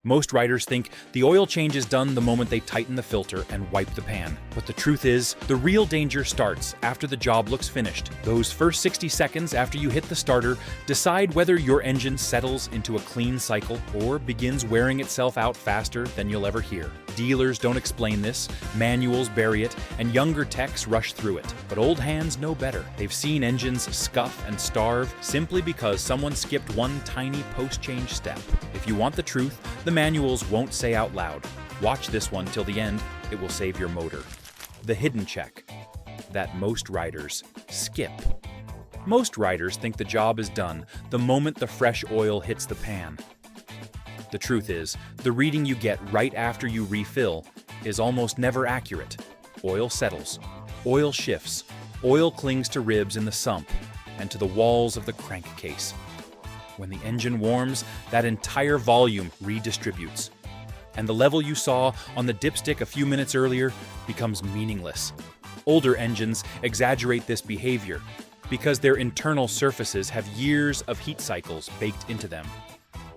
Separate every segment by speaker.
Speaker 1: Most riders think the oil change is done the moment they tighten the filter and wipe the pan. But the truth is, the real danger starts after the job looks finished. Those first 60 seconds after you hit the starter decide whether your engine settles into a clean cycle or begins wearing itself out faster than you'll ever hear. Dealers don't explain this, manuals bury it, and younger techs rush through it. But old hands know better. They've seen engines scuff and starve simply because someone skipped one tiny post-change step. If you want the truth, the manuals won't say out loud. Watch this one till the end, it will save your motor. The hidden check that most riders skip. Most riders think the job is done the moment the fresh oil hits the pan. The truth is, the reading you get right after you refill is almost never accurate. Oil settles, oil shifts, oil clings to ribs in the sump and to the walls of the crankcase. When the engine warms, that entire volume redistributes, and the level you saw on the dipstick a few minutes earlier becomes meaningless. Older engines exaggerate this behavior because their internal surfaces have years of heat cycles baked into them.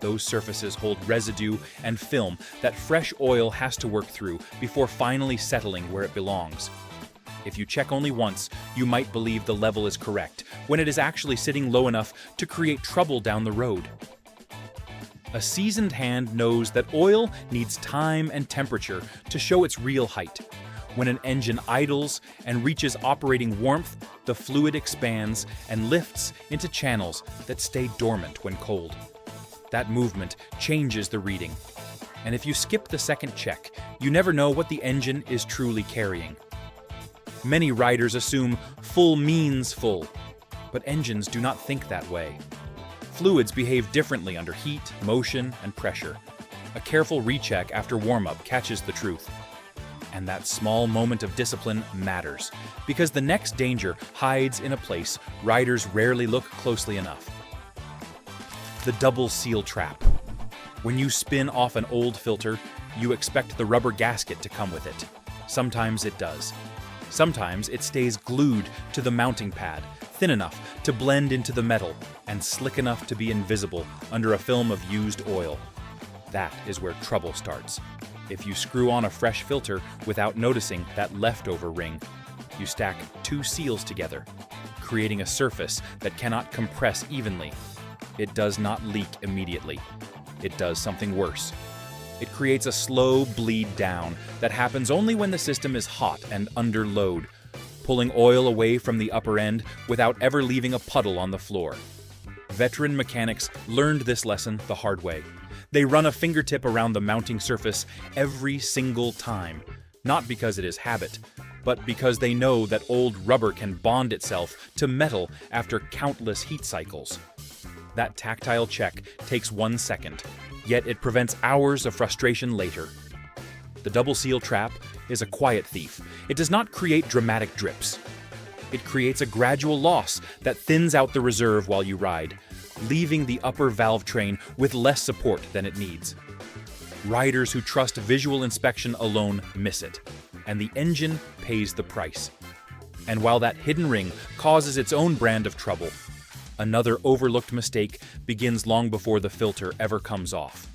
Speaker 1: Those surfaces hold residue and film that fresh oil has to work through before finally settling where it belongs. If you check only once, you might believe the level is correct, when it is actually sitting low enough to create trouble down the road. A seasoned hand knows that oil needs time and temperature to show its real height. When an engine idles and reaches operating warmth, the fluid expands and lifts into channels that stay dormant when cold. That movement changes the reading. And if you skip the second check, you never know what the engine is truly carrying. Many riders assume full means full, but engines do not think that way. Fluids behave differently under heat, motion, and pressure. A careful recheck after warm-up catches the truth. And that small moment of discipline matters, because the next danger hides in a place riders rarely look closely enough. The double seal trap. When you spin off an old filter, you expect the rubber gasket to come with it. Sometimes it does. Sometimes it stays glued to the mounting pad, thin enough to blend into the metal and slick enough to be invisible under a film of used oil. That is where trouble starts. If you screw on a fresh filter without noticing that leftover ring, you stack two seals together, creating a surface that cannot compress evenly. It does not leak immediately. It does something worse. It creates a slow bleed down that happens only when the system is hot and under load, pulling oil away from the upper end without ever leaving a puddle on the floor. Veteran mechanics learned this lesson the hard way. They run a fingertip around the mounting surface every single time, not because it is habit, but because they know that old rubber can bond itself to metal after countless heat cycles. That tactile check takes 1 second, yet it prevents hours of frustration later. The double seal trap is a quiet thief. It does not create dramatic drips. It creates a gradual loss that thins out the reserve while you ride, leaving the upper valve train with less support than it needs. Riders who trust visual inspection alone miss it, and the engine pays the price. And while that hidden ring causes its own brand of trouble, another overlooked mistake begins long before the filter ever comes off.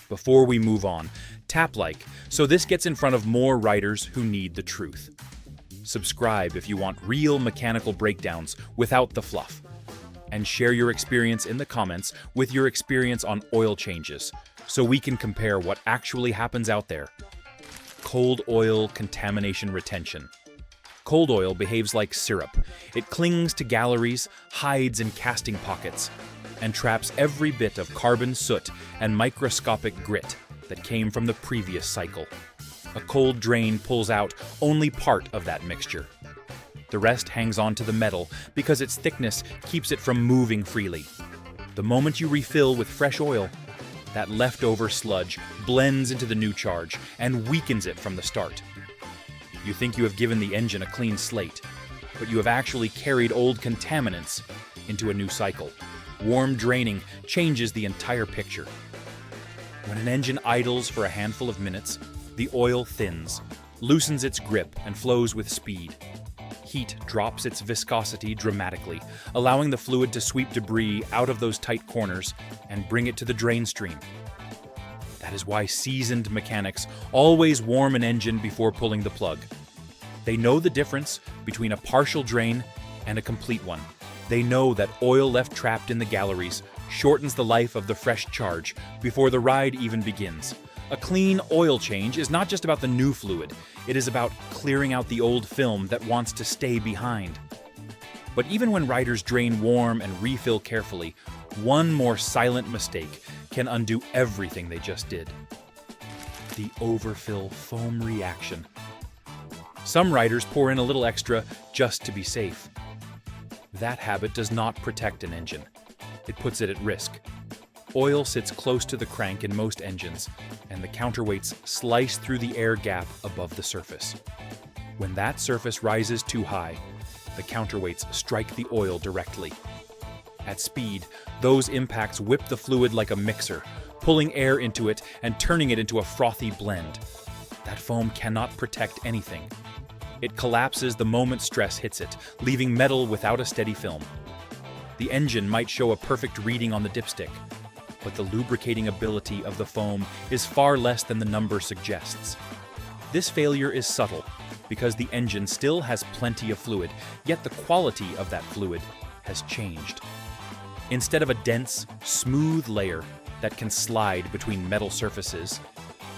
Speaker 1: Before we move on, tap like so this gets in front of more riders who need the truth. Subscribe if you want real mechanical breakdowns without the fluff. And share your experience in the comments with your experience on oil changes, so we can compare what actually happens out there. Cold oil contamination retention. Cold oil behaves like syrup. It clings to galleries, hides in casting pockets, and traps every bit of carbon soot and microscopic grit that came from the previous cycle. A cold drain pulls out only part of that mixture. The rest hangs onto the metal because its thickness keeps it from moving freely. The moment you refill with fresh oil, that leftover sludge blends into the new charge and weakens it from the start. You think you have given the engine a clean slate, but you have actually carried old contaminants into a new cycle. Warm draining changes the entire picture. When an engine idles for a handful of minutes, the oil thins, loosens its grip, and flows with speed. Heat drops its viscosity dramatically, allowing the fluid to sweep debris out of those tight corners and bring it to the drain stream. That is why seasoned mechanics always warm an engine before pulling the plug. They know the difference between a partial drain and a complete one. They know that oil left trapped in the galleries shortens the life of the fresh charge before the ride even begins. A clean oil change is not just about the new fluid, it is about clearing out the old film that wants to stay behind. But even when riders drain warm and refill carefully, one more silent mistake can undo everything they just did. The overfill foam reaction. Some riders pour in a little extra just to be safe. That habit does not protect an engine. It puts it at risk. Oil sits close to the crank in most engines, and the counterweights slice through the air gap above the surface. When that surface rises too high, the counterweights strike the oil directly. At speed, those impacts whip the fluid like a mixer, pulling air into it and turning it into a frothy blend. That foam cannot protect anything. It collapses the moment stress hits it, leaving metal without a steady film. The engine might show a perfect reading on the dipstick, but the lubricating ability of the foam is far less than the number suggests. This failure is subtle, because the engine still has plenty of fluid, yet the quality of that fluid has changed. Instead of a dense, smooth layer that can slide between metal surfaces,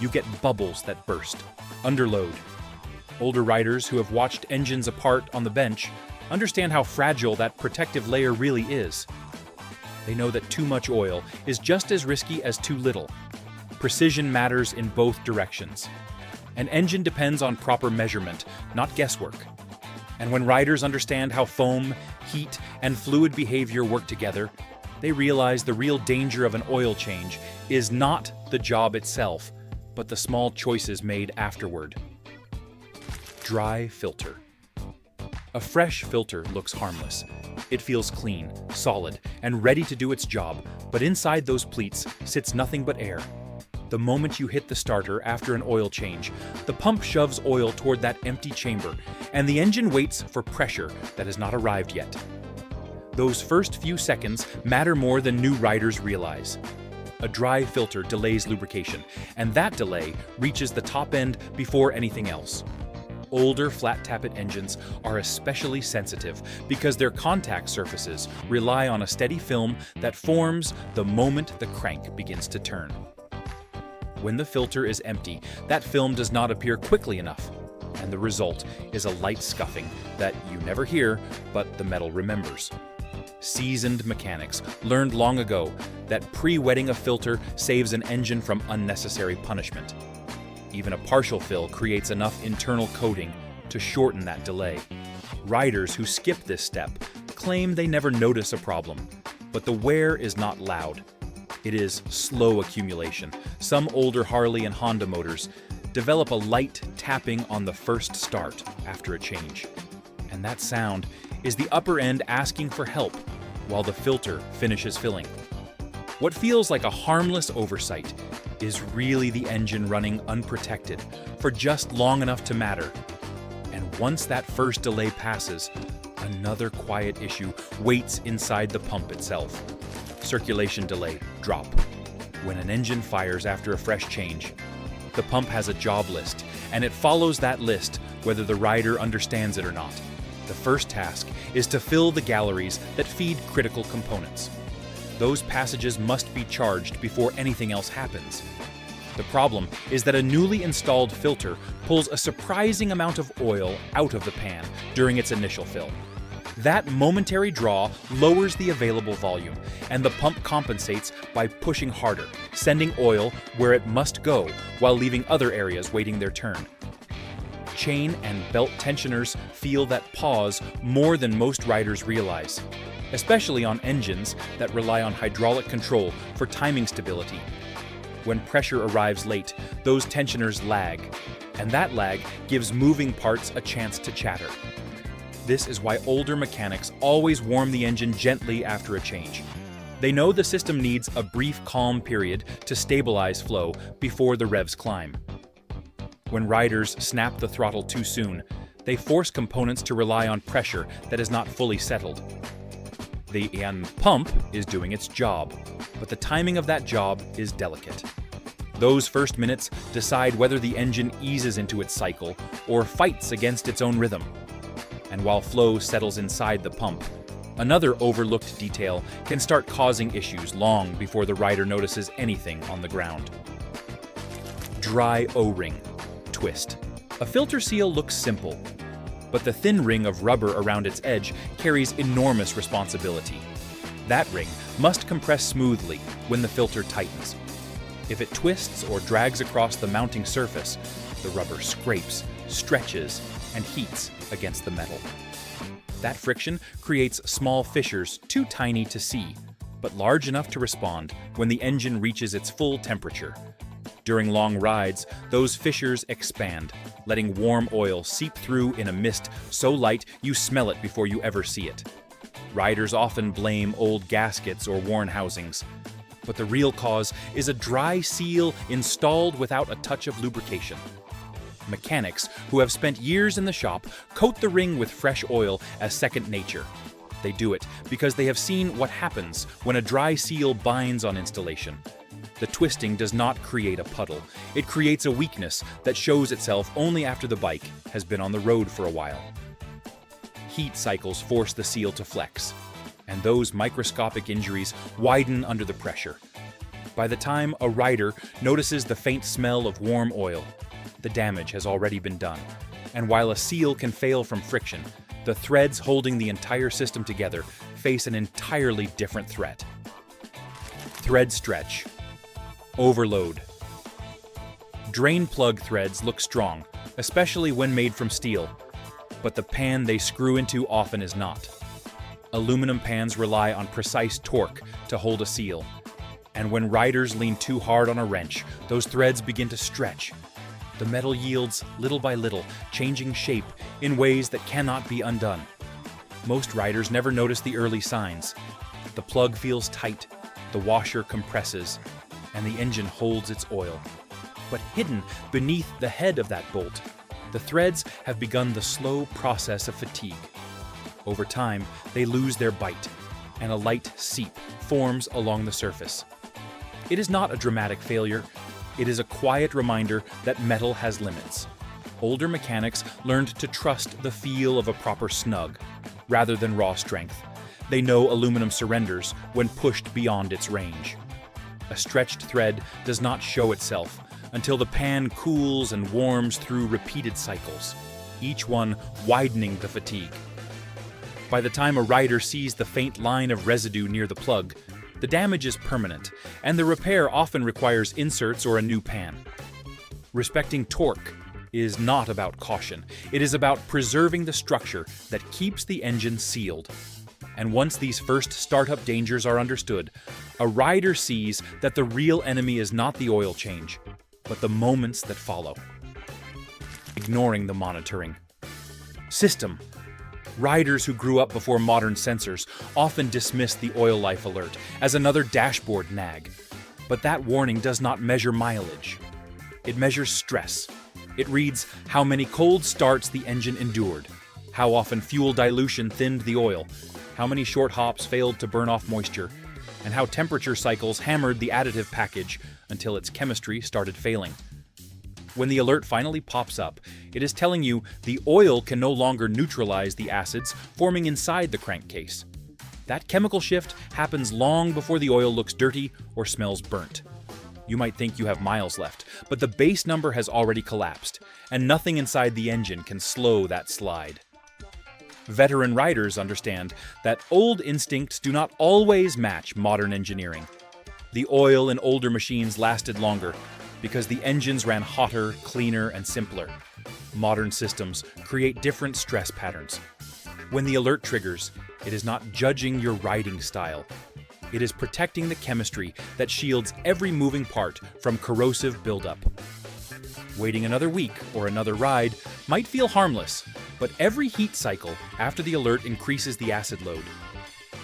Speaker 1: you get bubbles that burst, underload. Older riders who have watched engines apart on the bench understand how fragile that protective layer really is. They know that too much oil is just as risky as too little. Precision matters in both directions. An engine depends on proper measurement, not guesswork. And when riders understand how foam, heat, and fluid behavior work together, they realize the real danger of an oil change is not the job itself, but the small choices made afterward. Dry filter. A fresh filter looks harmless. It feels clean, solid, and ready to do its job, but inside those pleats sits nothing but air. The moment you hit the starter after an oil change, the pump shoves oil toward that empty chamber, and the engine waits for pressure that has not arrived yet. Those first few seconds matter more than new riders realize. A dry filter delays lubrication, and that delay reaches the top end before anything else. Older flat-tappet engines are especially sensitive because their contact surfaces rely on a steady film that forms the moment the crank begins to turn. When the filter is empty, that film does not appear quickly enough, and the result is a light scuffing that you never hear, but the metal remembers. Seasoned mechanics learned long ago that pre-wetting a filter saves an engine from unnecessary punishment. Even a partial fill creates enough internal coating to shorten that delay. Riders who skip this step claim they never notice a problem, but the wear is not loud. It is slow accumulation. Some older Harley and Honda motors develop a light tapping on the first start after a change. And that sound is the upper end asking for help while the filter finishes filling. What feels like a harmless oversight is really the engine running unprotected for just long enough to matter. And once that first delay passes, another quiet issue waits inside the pump itself. Circulation delay drop. When an engine fires after a fresh change, the pump has a job list, and it follows that list whether the rider understands it or not. The first task is to fill the galleries that feed critical components. Those passages must be charged before anything else happens. The problem is that a newly installed filter pulls a surprising amount of oil out of the pan during its initial fill. That momentary draw lowers the available volume, and the pump compensates by pushing harder, sending oil where it must go while leaving other areas waiting their turn. Chain and belt tensioners feel that pause more than most riders realize, especially on engines that rely on hydraulic control for timing stability. When pressure arrives late, those tensioners lag, and that lag gives moving parts a chance to chatter. This is why older mechanics always warm the engine gently after a change. They know the system needs a brief calm period to stabilize flow before the revs climb. When riders snap the throttle too soon, they force components to rely on pressure that is not fully settled. The pump is doing its job, but the timing of that job is delicate. Those first minutes decide whether the engine eases into its cycle or fights against its own rhythm. And while flow settles inside the pump, another overlooked detail can start causing issues long before the rider notices anything on the ground. Dry O-ring twist. A filter seal looks simple, but the thin ring of rubber around its edge carries enormous responsibility. That ring must compress smoothly when the filter tightens. If it twists or drags across the mounting surface, the rubber scrapes, stretches, and heats against the metal. That friction creates small fissures too tiny to see, but large enough to respond when the engine reaches its full temperature. During long rides, those fissures expand, letting warm oil seep through in a mist so light you smell it before you ever see it. Riders often blame old gaskets or worn housings, but the real cause is a dry seal installed without a touch of lubrication. Mechanics who have spent years in the shop coat the ring with fresh oil as second nature. They do it because they have seen what happens when a dry seal binds on installation. The twisting does not create a puddle. It creates a weakness that shows itself only after the bike has been on the road for a while. Heat cycles force the seal to flex, and those microscopic injuries widen under the pressure. By the time a rider notices the faint smell of warm oil, the damage has already been done. And while a seal can fail from friction, the threads holding the entire system together face an entirely different threat. Thread stretch. Overload. Drain plug threads look strong, especially when made from steel, but the pan they screw into often is not. Aluminum pans rely on precise torque to hold a seal, and when riders lean too hard on a wrench, those threads begin to stretch. The metal yields little by little, changing shape in ways that cannot be undone. Most riders never notice the early signs. The plug feels tight, the washer compresses, and the engine holds its oil. But hidden beneath the head of that bolt, the threads have begun the slow process of fatigue. Over time, they lose their bite, and a light seep forms along the surface. It is not a dramatic failure. It is a quiet reminder that metal has limits. Older mechanics learned to trust the feel of a proper snug, rather than raw strength. They know aluminum surrenders when pushed beyond its range. A stretched thread does not show itself until the pan cools and warms through repeated cycles, each one widening the fatigue. By the time a rider sees the faint line of residue near the plug, the damage is permanent, and the repair often requires inserts or a new pan. Respecting torque is not about caution. It is about preserving the structure that keeps the engine sealed. And once these first startup dangers are understood, a rider sees that the real enemy is not the oil change, but the moments that follow. Ignoring the monitoring system. Riders who grew up before modern sensors often dismiss the oil life alert as another dashboard nag. But that warning does not measure mileage. It measures stress. It reads how many cold starts the engine endured, how often fuel dilution thinned the oil, how many short hops failed to burn off moisture, and how temperature cycles hammered the additive package until its chemistry started failing. When the alert finally pops up, it is telling you the oil can no longer neutralize the acids forming inside the crankcase. That chemical shift happens long before the oil looks dirty or smells burnt. You might think you have miles left, but the base number has already collapsed, and nothing inside the engine can slow that slide. Veteran riders understand that old instincts do not always match modern engineering. The oil in older machines lasted longer because the engines ran hotter, cleaner, and simpler. Modern systems create different stress patterns. When the alert triggers, it is not judging your riding style. It is protecting the chemistry that shields every moving part from corrosive buildup. Waiting another week or another ride might feel harmless, but every heat cycle after the alert increases the acid load.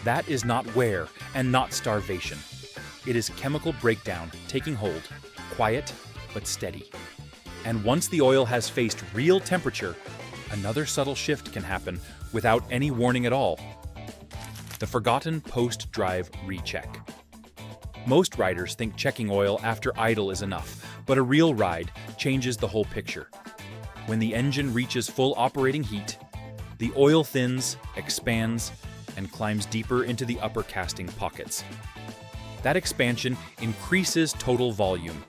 Speaker 1: That is not wear and not starvation. It is chemical breakdown taking hold, quiet but steady. And once the oil has faced real temperature, another subtle shift can happen without any warning at all. The forgotten post-drive recheck. Most riders think checking oil after idle is enough, But a real ride changes the whole picture. When the engine reaches full operating heat, the oil thins, expands, and climbs deeper into the upper casting pockets. That expansion increases total volume,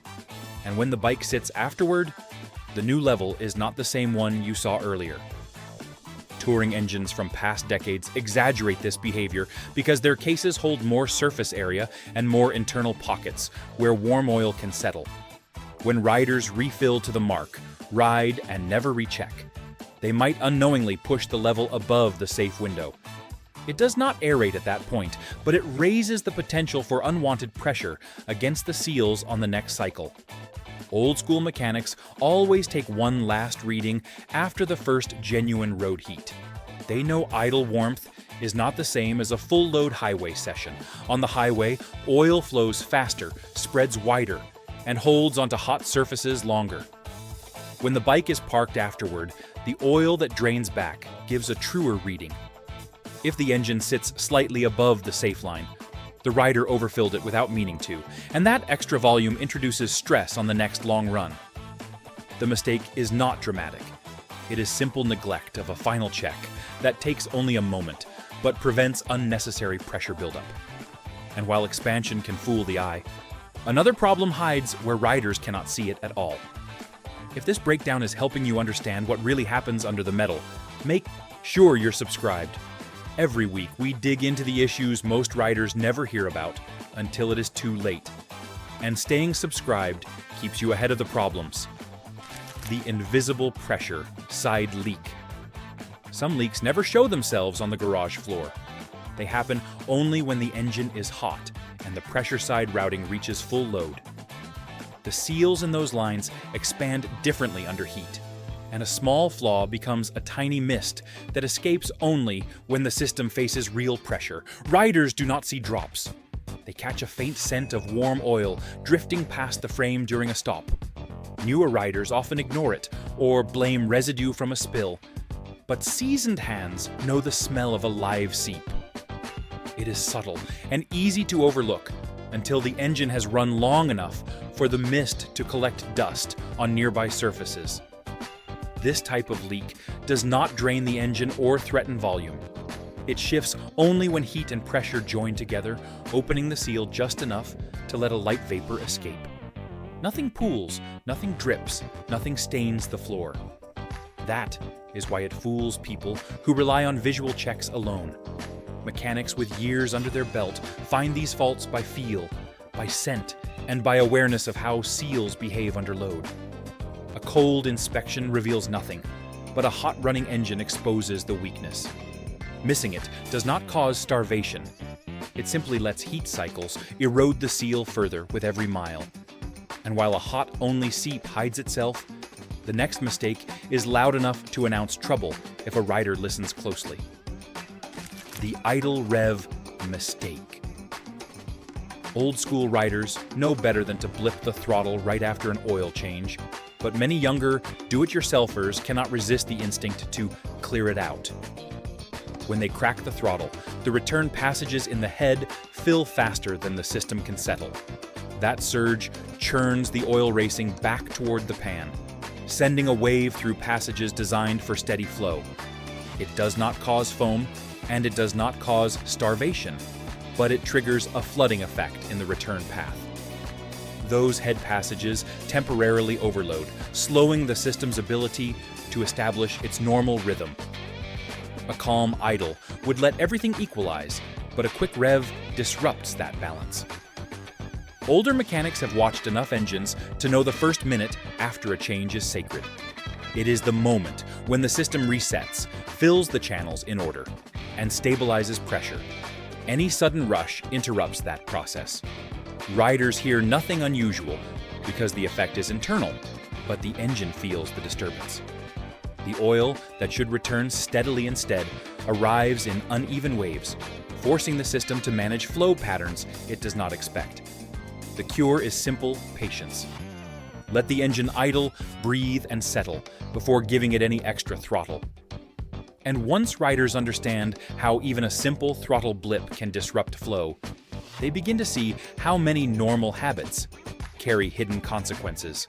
Speaker 1: and when the bike sits afterward, the new level is not the same one you saw earlier. Touring engines from past decades exaggerate this behavior because their cases hold more surface area and more internal pockets where warm oil can settle. When riders refill to the mark, ride, and never recheck, they might unknowingly push the level above the safe window. It does not aerate at that point, but it raises the potential for unwanted pressure against the seals on the next cycle. Old-school mechanics always take one last reading after the first genuine road heat. They know idle warmth is not the same as a full-load highway session. On the highway, oil flows faster, spreads wider, and holds onto hot surfaces longer. When the bike is parked afterward, the oil that drains back gives a truer reading. If the engine sits slightly above the safe line, the rider overfilled it without meaning to, and that extra volume introduces stress on the next long run. The mistake is not dramatic. It is simple neglect of a final check that takes only a moment, but prevents unnecessary pressure buildup. And while expansion can fool the eye, another problem hides where riders cannot see it at all. If this breakdown is helping you understand what really happens under the metal, make sure you're subscribed. Every week, we dig into the issues most riders never hear about until it is too late. And staying subscribed keeps you ahead of the problems. The invisible pressure side leak. Some leaks never show themselves on the garage floor. They happen only when the engine is hot and the pressure side routing reaches full load. The seals in those lines expand differently under heat, and a small flaw becomes a tiny mist that escapes only when the system faces real pressure. Riders do not see drops. They catch a faint scent of warm oil drifting past the frame during a stop. Newer riders often ignore it or blame residue from a spill, but seasoned hands know the smell of a live seep. It is subtle and easy to overlook until the engine has run long enough for the mist to collect dust on nearby surfaces. This type of leak does not drain the engine or threaten volume. It shifts only when heat and pressure join together, opening the seal just enough to let a light vapor escape. Nothing pools, nothing drips, nothing stains the floor. That is why it fools people who rely on visual checks alone. Mechanics with years under their belt find these faults by feel, by scent, and by awareness of how seals behave under load. A cold inspection reveals nothing, but a hot running engine exposes the weakness. Missing it does not cause starvation. It simply lets heat cycles erode the seal further with every mile. And while a hot-only seep hides itself, the next mistake is loud enough to announce trouble if a rider listens closely. The idle-rev mistake. Old-school riders know better than to blip the throttle right after an oil change, but many younger, do-it-yourselfers cannot resist the instinct to clear it out. When they crack the throttle, the return passages in the head fill faster than the system can settle. That surge churns the oil racing back toward the pan, sending a wave through passages designed for steady flow. It does not cause foam, and it does not cause starvation, but it triggers a flooding effect in the return path. Those head passages temporarily overload, slowing the system's ability to establish its normal rhythm. A calm idle would let everything equalize, but a quick rev disrupts that balance. Older mechanics have watched enough engines to know the first minute after a change is sacred. It is the moment when the system resets, fills the channels in order, and stabilizes pressure. Any sudden rush interrupts that process. Riders hear nothing unusual because the effect is internal, but the engine feels the disturbance. The oil that should return steadily instead arrives in uneven waves, forcing the system to manage flow patterns it does not expect. The cure is simple patience. Let the engine idle, breathe, and settle before giving it any extra throttle. And once riders understand how even a simple throttle blip can disrupt flow, they begin to see how many normal habits carry hidden consequences.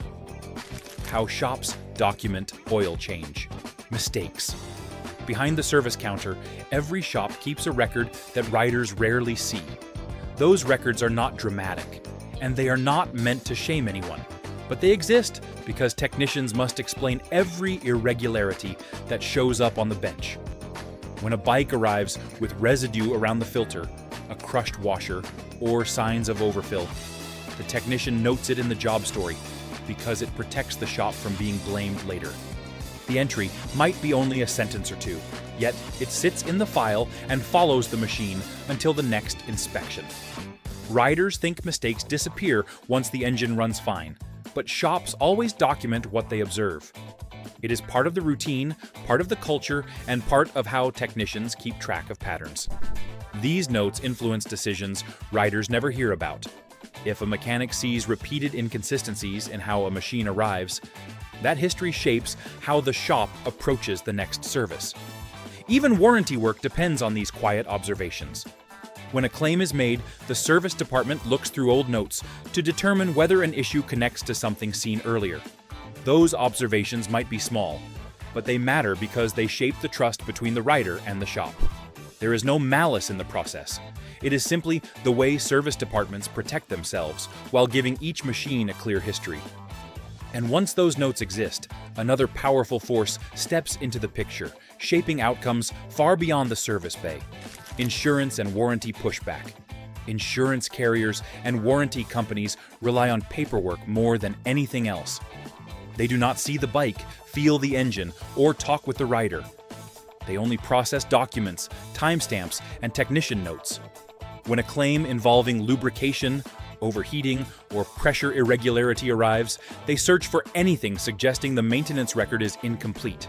Speaker 1: How shops document oil change. Mistakes. Behind the service counter, every shop keeps a record that riders rarely see. Those records are not dramatic, and they are not meant to shame anyone, but they exist because technicians must explain every irregularity that shows up on the bench. When a bike arrives with residue around the filter, a crushed washer, or signs of overfill, the technician notes it in the job story because it protects the shop from being blamed later. The entry might be only a sentence or two, yet it sits in the file and follows the machine until the next inspection. Riders think mistakes disappear once the engine runs fine, but shops always document what they observe. It is part of the routine, part of the culture, and part of how technicians keep track of patterns. These notes influence decisions riders never hear about. If a mechanic sees repeated inconsistencies in how a machine arrives, that history shapes how the shop approaches the next service. Even warranty work depends on these quiet observations. When a claim is made, the service department looks through old notes to determine whether an issue connects to something seen earlier. Those observations might be small, but they matter because they shape the trust between the rider and the shop. There is no malice in the process. It is simply the way service departments protect themselves while giving each machine a clear history. And once those notes exist, another powerful force steps into the picture, shaping outcomes far beyond the service bay. Insurance and warranty pushback. Insurance carriers and warranty companies rely on paperwork more than anything else. They do not see the bike, feel the engine, or talk with the rider. They only process documents, timestamps, and technician notes. When a claim involving lubrication, overheating, or pressure irregularity arrives, they search for anything suggesting the maintenance record is incomplete.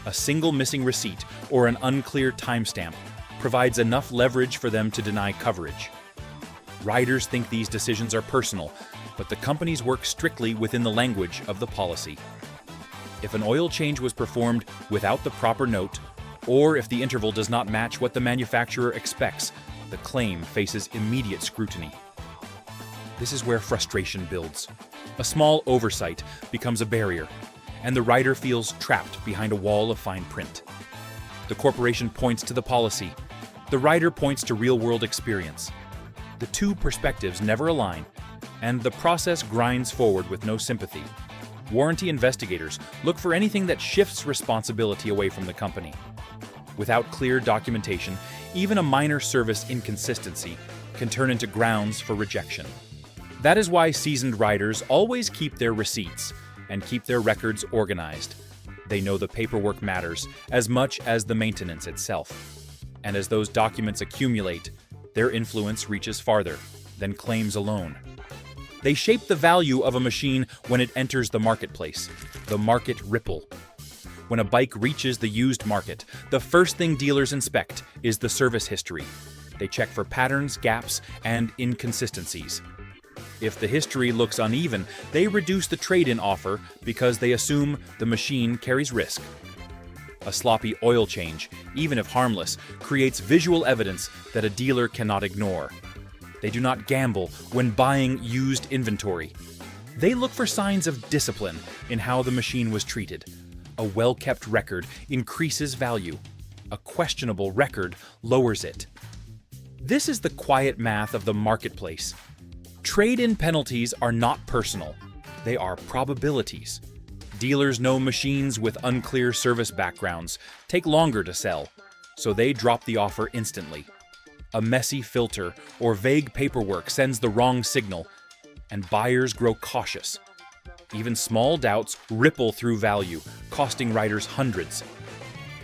Speaker 1: A single missing receipt or an unclear timestamp provides enough leverage for them to deny coverage. Riders think these decisions are personal, but the companies work strictly within the language of the policy. If an oil change was performed without the proper note, or if the interval does not match what the manufacturer expects, the claim faces immediate scrutiny. This is where frustration builds. A small oversight becomes a barrier, and the rider feels trapped behind a wall of fine print. The corporation points to the policy. The rider points to real-world experience. The two perspectives never align, and the process grinds forward with no sympathy. Warranty investigators look for anything that shifts responsibility away from the company. Without clear documentation, even a minor service inconsistency can turn into grounds for rejection. That is why seasoned riders always keep their receipts and keep their records organized. They know the paperwork matters as much as the maintenance itself. And as those documents accumulate, their influence reaches farther than claims alone. They shape the value of a machine when it enters the marketplace, the market ripple. When a bike reaches the used market, the first thing dealers inspect is the service history. They check for patterns, gaps, and inconsistencies. If the history looks uneven, they reduce the trade-in offer because they assume the machine carries risk. A sloppy oil change, even if harmless, creates visual evidence that a dealer cannot ignore. They do not gamble when buying used inventory. They look for signs of discipline in how the machine was treated. A well-kept record increases value. A questionable record lowers it. This is the quiet math of the marketplace. Trade-in penalties are not personal. They are probabilities. Dealers know machines with unclear service backgrounds take longer to sell, so they drop the offer instantly. A messy filter or vague paperwork sends the wrong signal, and buyers grow cautious. Even small doubts ripple through value, costing riders hundreds.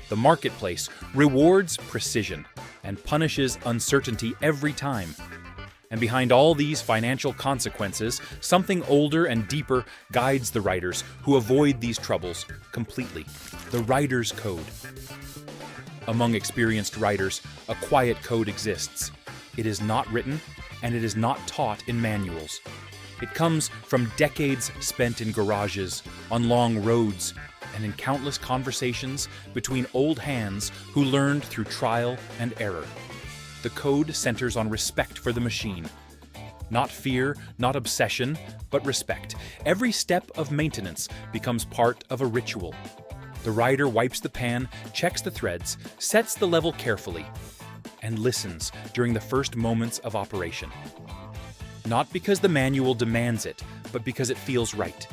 Speaker 1: The marketplace rewards precision and punishes uncertainty every time. And behind all these financial consequences, something older and deeper guides the riders who avoid these troubles completely. The rider's code. Among experienced riders, a quiet code exists. It is not written, and it is not taught in manuals. It comes from decades spent in garages, on long roads, and in countless conversations between old hands who learned through trial and error. The code centers on respect for the machine. Not fear, not obsession, but respect. Every step of maintenance becomes part of a ritual. The rider wipes the pan, checks the threads, sets the level carefully, and listens during the first moments of operation. Not because the manual demands it, but because it feels right.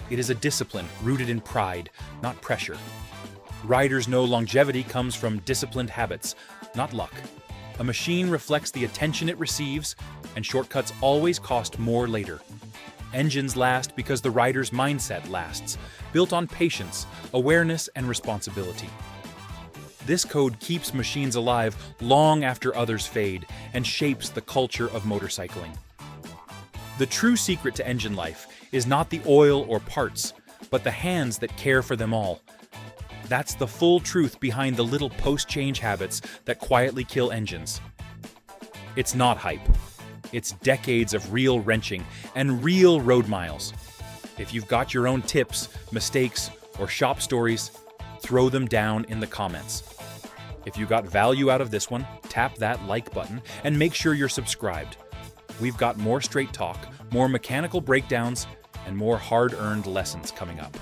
Speaker 1: It is a discipline rooted in pride, not pressure. Riders know longevity comes from disciplined habits, not luck. A machine reflects the attention it receives, and shortcuts always cost more later. Engines last because the rider's mindset lasts, built on patience, awareness, and responsibility. This code keeps machines alive long after others fade and shapes the culture of motorcycling. The true secret to engine life is not the oil or parts, but the hands that care for them all. That's the full truth behind the little post-change habits that quietly kill engines. It's not hype. It's decades of real wrenching and real road miles. If you've got your own tips, mistakes, or shop stories, throw them down in the comments. If you got value out of this one, tap that like button and make sure you're subscribed. We've got more straight talk, more mechanical breakdowns, and more hard-earned lessons coming up.